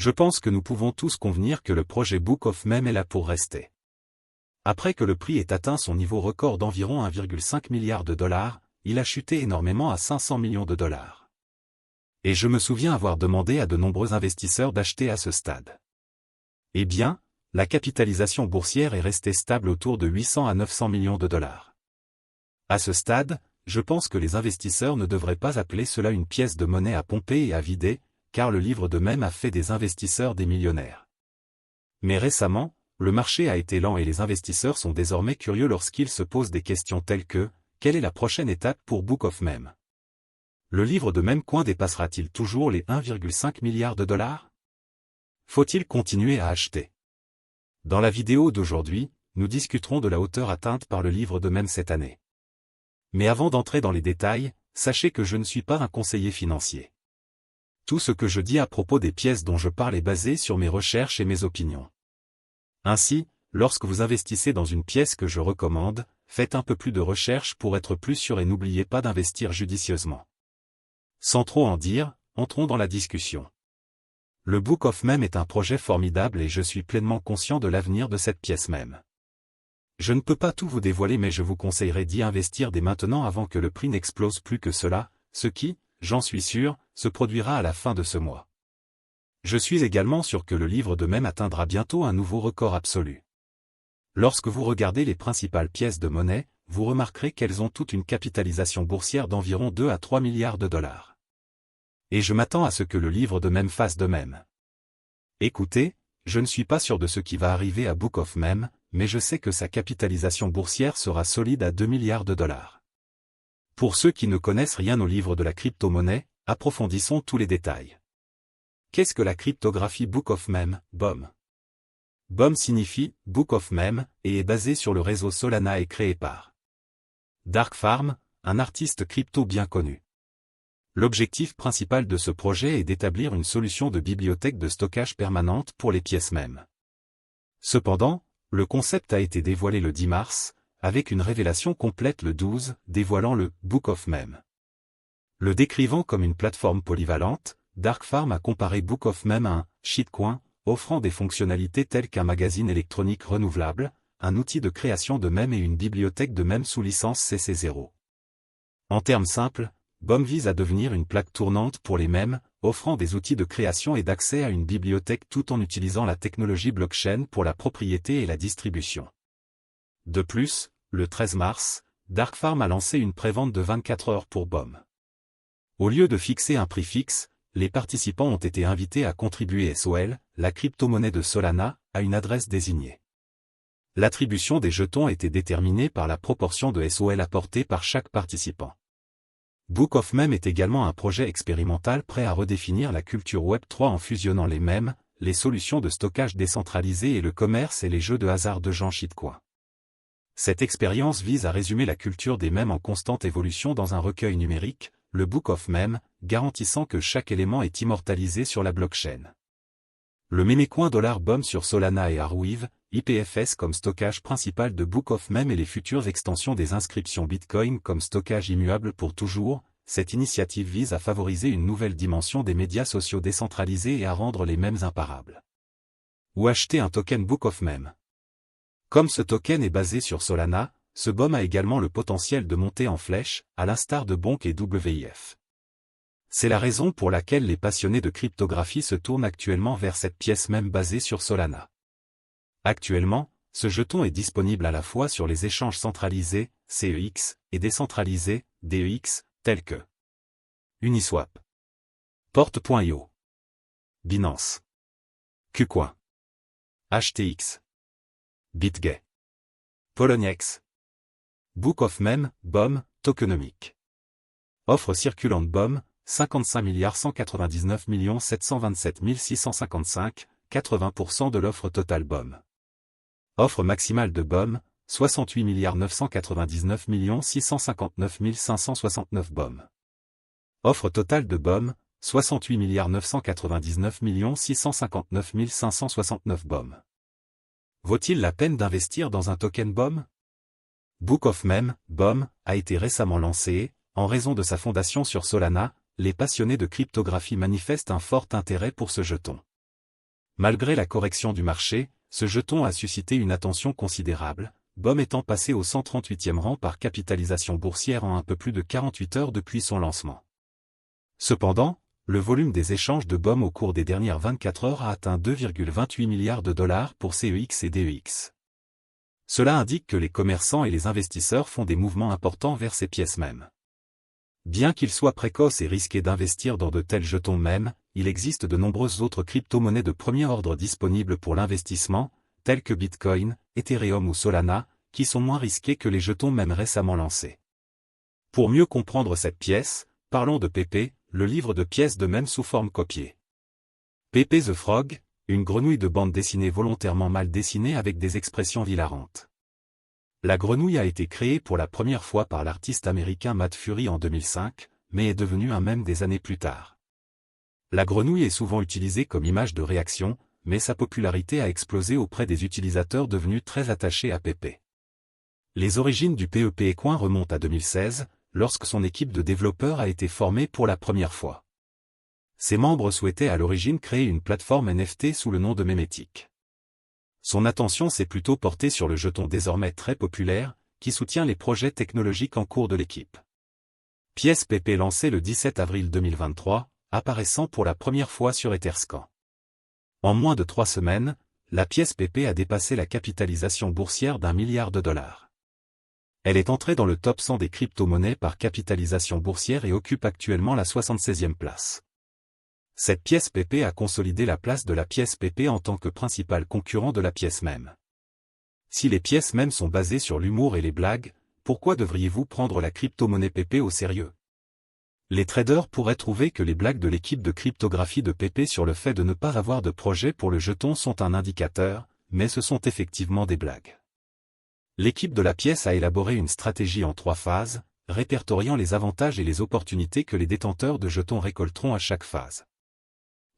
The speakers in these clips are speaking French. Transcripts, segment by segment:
Je pense que nous pouvons tous convenir que le projet Book of Mem est là pour rester. Après que le prix ait atteint son niveau record d'environ 1,5 milliard de dollars, il a chuté énormément à 500 millions de dollars. Et je me souviens avoir demandé à de nombreux investisseurs d'acheter à ce stade. Eh bien, la capitalisation boursière est restée stable autour de 800 à 900 millions de dollars. À ce stade, je pense que les investisseurs ne devraient pas appeler cela une pièce de monnaie à pomper et à vider, car le livre de Mem a fait des investisseurs des millionnaires. Mais récemment, le marché a été lent et les investisseurs sont désormais curieux lorsqu'ils se posent des questions telles que « Quelle est la prochaine étape pour Book of Mem ?» Le livre de Memcoin dépassera-t-il toujours les 1,5 milliard de dollars? Faut-il continuer à acheter? Dans la vidéo d'aujourd'hui, nous discuterons de la hauteur atteinte par le livre de Mem cette année. Mais avant d'entrer dans les détails, sachez que je ne suis pas un conseiller financier. Tout ce que je dis à propos des pièces dont je parle est basé sur mes recherches et mes opinions. Ainsi, lorsque vous investissez dans une pièce que je recommande, faites un peu plus de recherche pour être plus sûr et n'oubliez pas d'investir judicieusement. Sans trop en dire, entrons dans la discussion. Le Book of Mem est un projet formidable et je suis pleinement conscient de l'avenir de cette pièce même. Je ne peux pas tout vous dévoiler mais je vous conseillerais d'y investir dès maintenant avant que le prix n'explose plus que cela, ce qui, j'en suis sûr, se produira à la fin de ce mois. Je suis également sûr que le livre de Mem atteindra bientôt un nouveau record absolu. Lorsque vous regardez les principales pièces de monnaie, vous remarquerez qu'elles ont toute une capitalisation boursière d'environ 2 à 3 milliards de dollars. Et je m'attends à ce que le livre de Mem fasse de même. Écoutez, je ne suis pas sûr de ce qui va arriver à Book of Mem, mais je sais que sa capitalisation boursière sera solide à 2 milliards de dollars. Pour ceux qui ne connaissent rien au livre de la crypto-monnaie, approfondissons tous les détails. Qu'est-ce que la cryptographie Book of Mem, BOM? BOM signifie Book of Mem et est basé sur le réseau Solana et créé par Dark Farm, un artiste crypto bien connu. L'objectif principal de ce projet est d'établir une solution de bibliothèque de stockage permanente pour les pièces Mem. Cependant, le concept a été dévoilé le 10 mars, avec une révélation complète le 12, dévoilant le Book of Mem. Le décrivant comme une plateforme polyvalente, Dark Farm a comparé Book of Mem à un shitcoin, offrant des fonctionnalités telles qu'un magazine électronique renouvelable, un outil de création de mèmes et une bibliothèque de mèmes sous licence CC0. En termes simples, BOM vise à devenir une plaque tournante pour les mèmes, offrant des outils de création et d'accès à une bibliothèque tout en utilisant la technologie blockchain pour la propriété et la distribution. De plus, le 13 mars, Dark Farm a lancé une prévente de 24 heures pour BOM. Au lieu de fixer un prix fixe, les participants ont été invités à contribuer SOL, la crypto-monnaie de Solana, à une adresse désignée. L'attribution des jetons était déterminée par la proportion de SOL apportée par chaque participant. Book of Mem est également un projet expérimental prêt à redéfinir la culture Web3 en fusionnant les mèmes, les solutions de stockage décentralisées et le commerce et les jeux de hasard de gens shitcoin. Cette expérience vise à résumer la culture des mèmes en constante évolution dans un recueil numérique, le Book of Mem, garantissant que chaque élément est immortalisé sur la blockchain. Le mémécoin $BOM sur Solana et Arweave, IPFS comme stockage principal de Book of Mem et les futures extensions des inscriptions Bitcoin comme stockage immuable pour toujours, cette initiative vise à favoriser une nouvelle dimension des médias sociaux décentralisés et à rendre les mèmes imparables. Ou acheter un token Book of Mem. Comme ce token est basé sur Solana, ce BOM a également le potentiel de monter en flèche, à l'instar de Bonk et WIF. C'est la raison pour laquelle les passionnés de cryptographie se tournent actuellement vers cette pièce Mem basée sur Solana. Actuellement, ce jeton est disponible à la fois sur les échanges centralisés, CEX, et décentralisés, DEX, tels que Uniswap, Porte.io, Binance, KuCoin, HTX, BitGay, Poloniex. Book of Mem, BOM, tokenomique. Offre circulante BOM, 55 199 727 655, 80% de l'offre totale BOM. Offre maximale de BOM, 68 999 659 569 BOM. Offre totale de BOM, 68 999 659 569 BOM. Vaut-il la peine d'investir dans un token BOM? Book of Mem, BOM, a été récemment lancé et, en raison de sa fondation sur Solana, les passionnés de cryptographie manifestent un fort intérêt pour ce jeton. Malgré la correction du marché, ce jeton a suscité une attention considérable, BOM étant passé au 138e rang par capitalisation boursière en un peu plus de 48 heures depuis son lancement. Cependant, le volume des échanges de BOM au cours des dernières 24 heures a atteint 2,28 milliards de dollars pour CEX et DEX. Cela indique que les commerçants et les investisseurs font des mouvements importants vers ces pièces mêmes. Bien qu'il soit précoce et risqué d'investir dans de tels jetons mêmes, il existe de nombreuses autres crypto-monnaies de premier ordre disponibles pour l'investissement, telles que Bitcoin, Ethereum ou Solana, qui sont moins risquées que les jetons mêmes récemment lancés. Pour mieux comprendre cette pièce, parlons de PP, le livre de pièces de même sous forme copiée. PP the Frog, une grenouille de bande dessinée volontairement mal dessinée avec des expressions hilarantes. La grenouille a été créée pour la première fois par l'artiste américain Matt Fury en 2005, mais est devenue un mème des années plus tard. La grenouille est souvent utilisée comme image de réaction, mais sa popularité a explosé auprès des utilisateurs devenus très attachés à PP. Les origines du PEP Coin remontent à 2016, lorsque son équipe de développeurs a été formée pour la première fois. Ses membres souhaitaient à l'origine créer une plateforme NFT sous le nom de Memetic. Son attention s'est plutôt portée sur le jeton désormais très populaire, qui soutient les projets technologiques en cours de l'équipe. Pièce PP lancée le 17 avril 2023, apparaissant pour la première fois sur Etherscan. En moins de 3 semaines, la pièce PP a dépassé la capitalisation boursière d'1 milliard de dollars. Elle est entrée dans le top 100 des crypto-monnaies par capitalisation boursière et occupe actuellement la 76e place. Cette pièce PP a consolidé la place de la pièce PP en tant que principal concurrent de la pièce même. Si les pièces mêmes sont basées sur l'humour et les blagues, pourquoi devriez-vous prendre la crypto-monnaie PP au sérieux? Les traders pourraient trouver que les blagues de l'équipe de cryptographie de PP sur le fait de ne pas avoir de projet pour le jeton sont un indicateur, mais ce sont effectivement des blagues. L'équipe de la pièce a élaboré une stratégie en 3 phases, répertoriant les avantages et les opportunités que les détenteurs de jetons récolteront à chaque phase.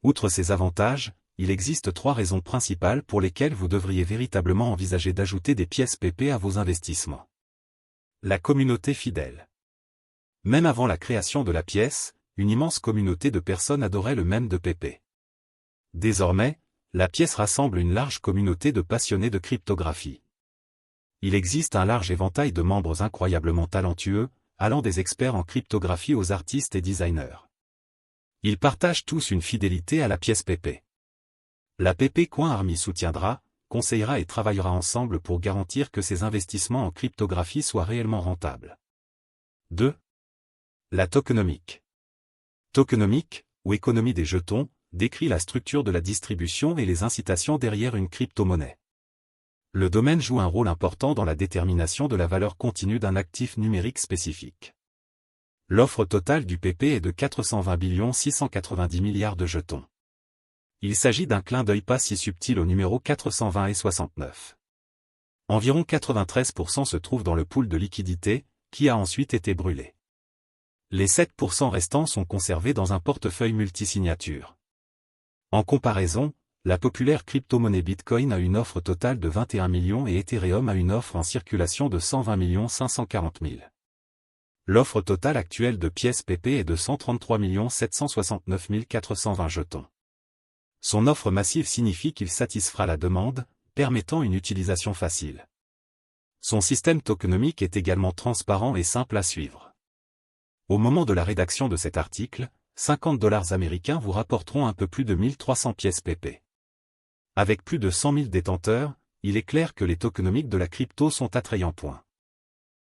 Outre ces avantages, il existe 3 raisons principales pour lesquelles vous devriez véritablement envisager d'ajouter des pièces PP à vos investissements. La communauté fidèle. Même avant la création de la pièce, une immense communauté de personnes adorait le mème de PP. Désormais, la pièce rassemble une large communauté de passionnés de cryptographie. Il existe un large éventail de membres incroyablement talentueux, allant des experts en cryptographie aux artistes et designers. Ils partagent tous une fidélité à la pièce PP. La PP Coin Army soutiendra, conseillera et travaillera ensemble pour garantir que ces investissements en cryptographie soient réellement rentables. 2. La tokenomique. Tokenomique, ou économie des jetons, décrit la structure de la distribution et les incitations derrière une crypto-monnaie. Le domaine joue un rôle important dans la détermination de la valeur continue d'un actif numérique spécifique. L'offre totale du PP est de 420 690 milliards de jetons. Il s'agit d'un clin d'œil pas si subtil au numéro 420 et 69. Environ 93% se trouvent dans le pool de liquidité, qui a ensuite été brûlé. Les 7% restants sont conservés dans un portefeuille multisignature. En comparaison, la populaire crypto-monnaie Bitcoin a une offre totale de 21 millions et Ethereum a une offre en circulation de 120 540 000. L'offre totale actuelle de pièces PP est de 133 769 420 jetons. Son offre massive signifie qu'il satisfera la demande, permettant une utilisation facile. Son système tokenomique est également transparent et simple à suivre. Au moment de la rédaction de cet article, $50 américains vous rapporteront un peu plus de 1300 pièces PP. Avec plus de 100 000 détenteurs, il est clair que les tokenomiques de la crypto sont attrayants.